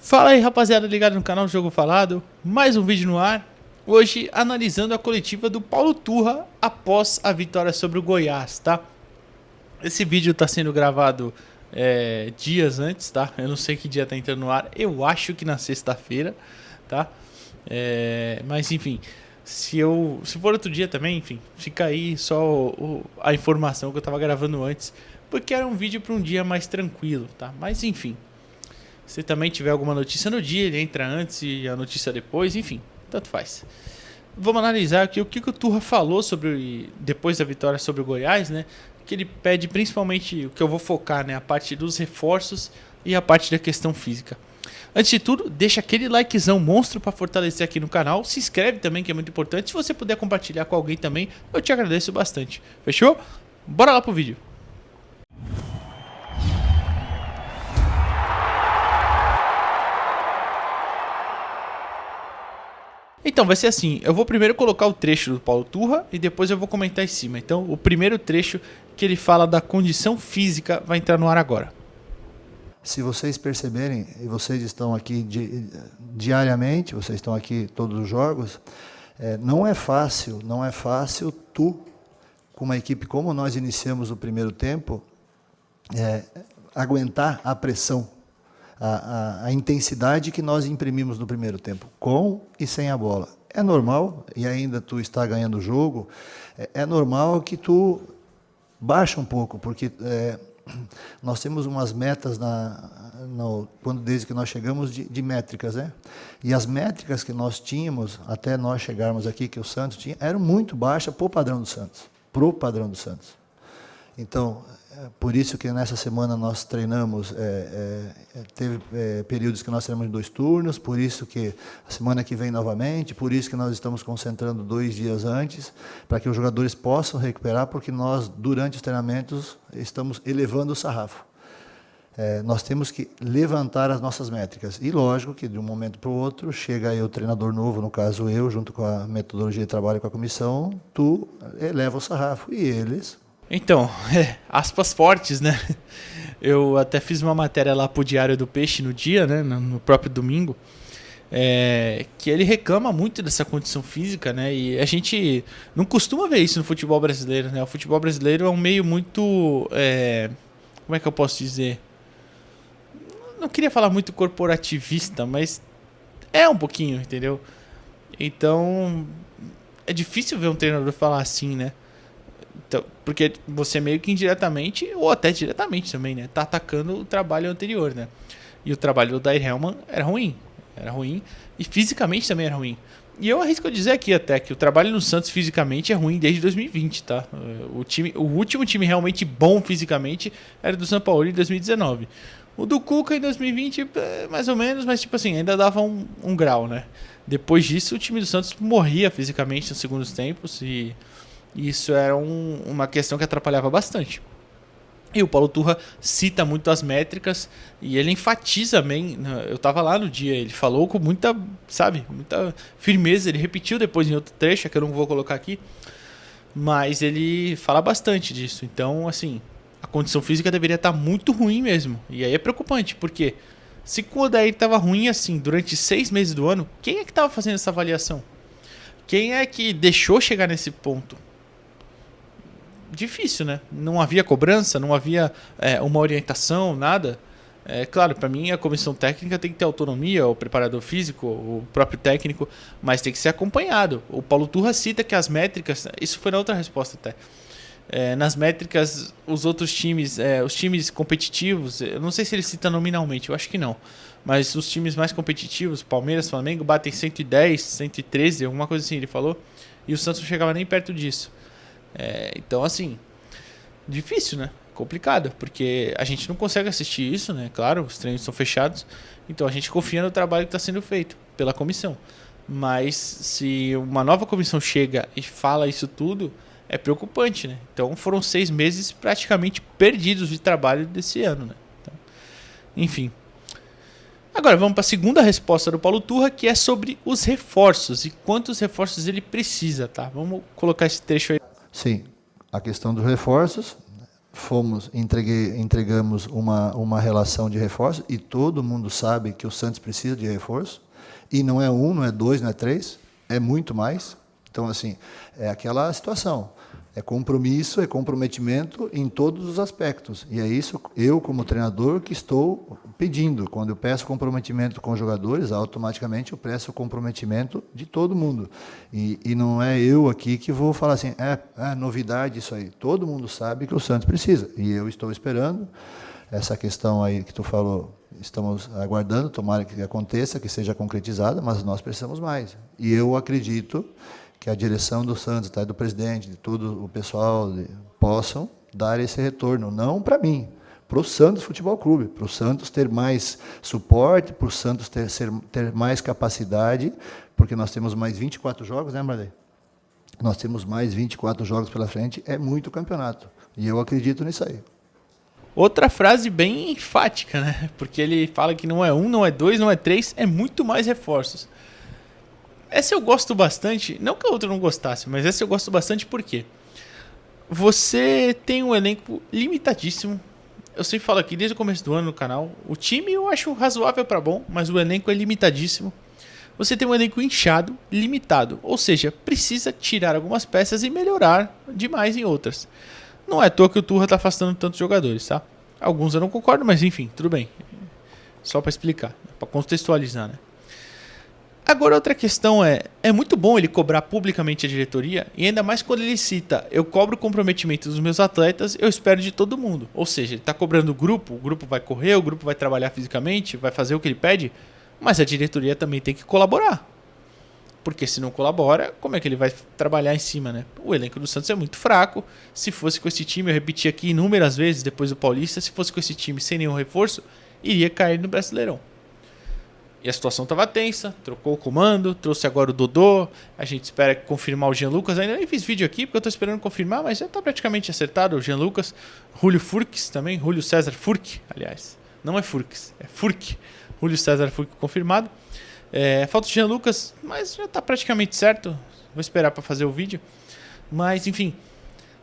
Fala aí, rapaziada, ligado no canal Jogo Falado, mais um vídeo no ar. Hoje analisando a coletiva do Paulo Turra após a vitória sobre o Goiás, tá? Esse vídeo está sendo gravado dias antes, tá? Eu não sei que dia tá entrando no ar, eu acho que na sexta-feira, tá? Mas enfim, se for outro dia também, enfim, fica aí só a informação que eu tava gravando antes, porque era um vídeo para um dia mais tranquilo, tá? Mas enfim. Se também tiver alguma notícia no dia, ele entra antes e a notícia depois, enfim, tanto faz. Vamos analisar aqui o que o Turra falou depois da vitória sobre o Goiás, né? Que ele pede principalmente, o que eu vou focar, né? A parte dos reforços e a parte da questão física. Antes de tudo, deixa aquele likezão monstro para fortalecer aqui no canal. Se inscreve também, que é muito importante. Se você puder compartilhar com alguém também, eu te agradeço bastante. Fechou? Bora lá pro vídeo. Então, vai ser assim, eu vou primeiro colocar o trecho do Paulo Turra e depois eu vou comentar em cima. Então, o primeiro trecho que ele fala da condição física vai entrar no ar agora. Se vocês perceberem, e vocês estão aqui diariamente, vocês estão aqui todos os jogos, não é fácil tu, com uma equipe como nós iniciamos o primeiro tempo, aguentar a pressão. A intensidade que nós imprimimos no primeiro tempo, com e sem a bola. É normal, e ainda tu está ganhando o jogo, é normal que tu baixa um pouco, porque nós temos umas metas desde que nós chegamos de métricas, né? E as métricas que nós tínhamos, até nós chegarmos aqui, que o Santos tinha, eram muito baixas pro padrão do Santos. Então, por isso que nessa semana nós treinamos, teve períodos que nós treinamos em 2 turnos, por isso que a semana que vem novamente, por isso que nós estamos concentrando 2 dias antes, para que os jogadores possam recuperar, porque nós, durante os treinamentos, estamos elevando o sarrafo. Nós temos que levantar as nossas métricas. E lógico que de um momento para o outro, chega aí o treinador novo, no caso eu, junto com a metodologia de trabalho com a comissão, tu eleva o sarrafo, e eles... Então, aspas fortes, né? Eu até fiz uma matéria lá pro Diário do Peixe no dia, né? No próprio domingo, que ele reclama muito dessa condição física, né? E a gente não costuma ver isso no futebol brasileiro, né? O futebol brasileiro é um meio muito... como é que eu posso dizer? Não queria falar muito corporativista, mas é um pouquinho, entendeu? Então, é difícil ver um treinador falar assim, né? Então, porque você meio que indiretamente, ou até diretamente também, né? Tá atacando o trabalho anterior, né? E o trabalho do Dair Helman era ruim. E fisicamente também era ruim. E eu arrisco dizer aqui até que o trabalho no Santos fisicamente é ruim desde 2020, tá? O último time realmente bom fisicamente era do São Paulo em 2019. O do Cuca em 2020, mais ou menos, mas tipo assim, ainda dava um grau, né? Depois disso, o time do Santos morria fisicamente nos segundos tempos e... isso era uma questão que atrapalhava bastante. E o Paulo Turra cita muito as métricas e ele enfatiza bem. Eu estava lá no dia, ele falou com muita firmeza. Ele repetiu depois em outro trecho, que eu não vou colocar aqui, mas ele fala bastante disso. Então, assim, a condição física deveria estar muito ruim mesmo. E aí é preocupante, porque se o Odair estava ruim assim durante 6 meses do ano, quem é que estava fazendo essa avaliação? Quem é que deixou chegar nesse ponto? Difícil, né? Não havia cobrança, não havia uma orientação, nada. Claro, para mim a comissão técnica tem que ter autonomia, o preparador físico, o próprio técnico, mas tem que ser acompanhado. O Paulo Turra cita que as métricas, isso foi na outra resposta até, nas métricas os outros times, os times competitivos, eu não sei se ele cita nominalmente, eu acho que não, mas os times mais competitivos, Palmeiras, Flamengo, batem 110, 113, alguma coisa assim ele falou, e o Santos não chegava nem perto disso. Então, assim, difícil, né? Complicado, porque a gente não consegue assistir isso, né? Claro, os treinos são fechados, então a gente confia no trabalho que está sendo feito pela comissão. Mas se uma nova comissão chega e fala isso tudo, é preocupante, né? Então foram 6 meses praticamente perdidos de trabalho desse ano, né? Então, enfim. Agora vamos para a segunda resposta do Paulo Turra, que é sobre os reforços e quantos reforços ele precisa, tá? Vamos colocar esse trecho aí. Sim, a questão dos reforços, entregamos uma relação de reforço, e todo mundo sabe que o Santos precisa de reforço, e não é um, não é dois, não é três, é muito mais. Então, assim, é aquela situação. É compromisso, é comprometimento em todos os aspectos. E é isso, eu, como treinador, que estou pedindo. Quando eu peço comprometimento com os jogadores, automaticamente eu peço o comprometimento de todo mundo. E não é eu aqui que vou falar assim, novidade isso aí. Todo mundo sabe que o Santos precisa. E eu estou esperando essa questão aí que tu falou. Estamos aguardando, tomara que aconteça, que seja concretizada, mas nós precisamos mais. E eu acredito que a direção do Santos, do presidente, de todo o pessoal, possam dar esse retorno, não para mim, para o Santos Futebol Clube, para o Santos ter mais suporte, para o Santos ter mais capacidade, porque nós temos mais 24 jogos, né, Marley? Nós temos mais 24 jogos pela frente, é muito campeonato, e eu acredito nisso aí. Outra frase bem enfática, né? Porque ele fala que não é um, não é dois, não é três, é muito mais reforços. Essa eu gosto bastante, não que a outra não gostasse, mas essa eu gosto bastante porque você tem um elenco limitadíssimo. Eu sempre falo aqui desde o começo do ano no canal, o time eu acho razoável para bom, mas o elenco é limitadíssimo. Você tem um elenco inchado, limitado, ou seja, precisa tirar algumas peças e melhorar demais em outras. Não é à toa que o Turra está afastando tantos jogadores, tá? Alguns eu não concordo, mas enfim, tudo bem. Só para explicar, para contextualizar, né? Agora outra questão é muito bom ele cobrar publicamente a diretoria, e ainda mais quando ele cita, eu cobro o comprometimento dos meus atletas, eu espero de todo mundo. Ou seja, ele está cobrando o grupo vai correr, o grupo vai trabalhar fisicamente, vai fazer o que ele pede, mas a diretoria também tem que colaborar. Porque se não colabora, como é que ele vai trabalhar em cima, né? O elenco do Santos é muito fraco. Se fosse com esse time, eu repeti aqui inúmeras vezes depois do Paulista, se fosse com esse time sem nenhum reforço, iria cair no Brasileirão. E a situação estava tensa, trocou o comando, trouxe agora o Dodô, a gente espera confirmar o Jean Lucas. Ainda nem fiz vídeo aqui porque eu estou esperando confirmar, mas já está praticamente acertado o Jean Lucas. Julio Furques também, Julio César Furque, aliás. Não é Furques, é Furque. Julio César Furque confirmado. Falta o Jean Lucas, mas já está praticamente certo. Vou esperar para fazer o vídeo. Mas, enfim,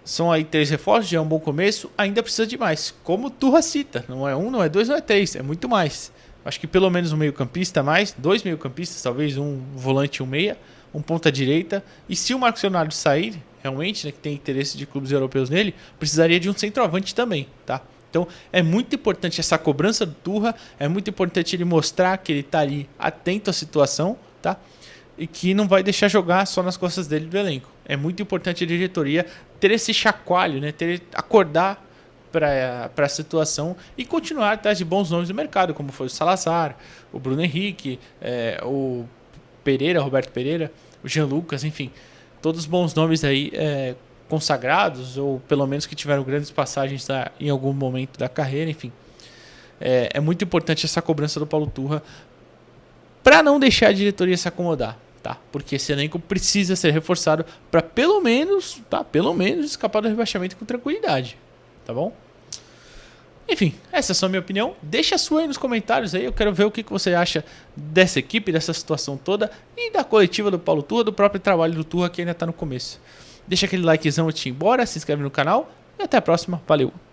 são aí 3 reforços, já é um bom começo. Ainda precisa de mais, como o Turra cita. Não é 1, não é 2, não é 3, é muito mais. Acho que pelo menos um meio-campista mais, 2 meio-campistas, talvez um volante e um meia, um ponta-direita. E se o Marcos Leonardo sair, realmente, né, que tem interesse de clubes europeus nele, precisaria de um centroavante também, tá? Então é muito importante essa cobrança do Turra, é muito importante ele mostrar que ele está ali atento à situação, tá? E que não vai deixar jogar só nas costas dele do elenco. É muito importante a diretoria ter esse chacoalho, né? Acordar para a situação e continuar atrás de bons nomes do mercado, como foi o Salazar, o Bruno Henrique, o Pereira, Roberto Pereira, o Jean Lucas, enfim, todos bons nomes aí consagrados, ou pelo menos que tiveram grandes passagens em algum momento da carreira, enfim. É muito importante essa cobrança do Paulo Turra para não deixar a diretoria se acomodar, tá? Porque esse elenco precisa ser reforçado para pelo menos escapar do rebaixamento com tranquilidade, tá bom? Enfim, essa é só a minha opinião. Deixa a sua aí nos comentários aí. Eu quero ver o que você acha dessa equipe, dessa situação toda e da coletiva do Paulo Turra, do próprio trabalho do Turra que ainda está no começo. Deixa aquele likezão antes de ir embora, se inscreve no canal e até a próxima. Valeu!